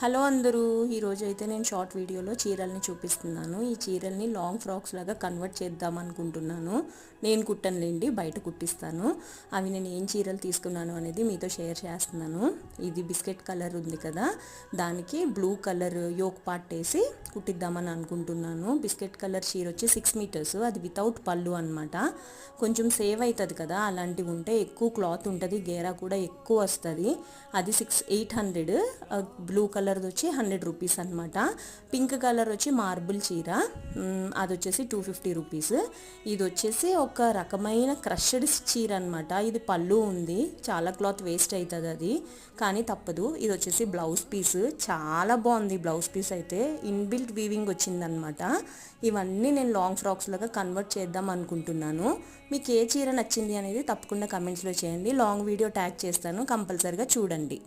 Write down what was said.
Hello అందరూ, ఈరోజు అయితే నేను షార్ట్ వీడియోలో చీరల్ని చూపిస్తున్నాను. ఈ చీరల్ని లాంగ్ ఫ్రాక్స్ లాగా కన్వర్ట్ చేద్దాం అనుకుంటున్నాను. నేను కుట్టనులేండి, బయట కుట్టిస్తాను. అవి నేను ఏం చీరలు తీసుకున్నాను అనేది మీతో షేర్ చేస్తున్నాను. ఇది బిస్కెట్ కలర్ ఉంది కదా, దానికి బ్లూ కలర్ యోక్ పార్ట్ వేసి కుట్టిద్దామని అనుకుంటున్నాను. బిస్కెట్ కలర్ చీర వచ్చి 6 మీటర్స్, అది వితౌట్ పళ్ళు అనమాట. కొంచెం సేవ్ అవుతుంది కదా, అలాంటివి ఉంటే ఎక్కువ క్లాత్ ఉంటుంది, గేరా కూడా ఎక్కువ వస్తుంది. అది 800. బ్లూ కలర్ది వచ్చి 100 రూపీస్ అనమాట. పింక్ కలర్ వచ్చి మార్బుల్ చీర, అది వచ్చేసి 250 రూపీస్. ఇది వచ్చేసి ఒక రకమైన క్రష్డ్ చీర అనమాట. ఇది పళ్ళు ఉంది, చాలా క్లాత్ వేస్ట్ అవుతుంది అది, కానీ తప్పదు. ఇది వచ్చేసి బ్లౌజ్ పీస్, చాలా బాగుంది బ్లౌజ్ పీస్ అయితే, ఇన్బిల్ట్ వీవింగ్ వచ్చిందనమాట. ఇవన్నీ నేను లాంగ్ ఫ్రాక్స్ లాగా కన్వర్ట్ చేద్దాం అనుకుంటున్నాను. మీకు ఏ చీర నచ్చింది అనేది తప్పకుండా కమెంట్స్లో చేయండి. లాంగ్ వీడియో ట్యాగ్ చేస్తాను, కంపల్సరీగా చూడండి.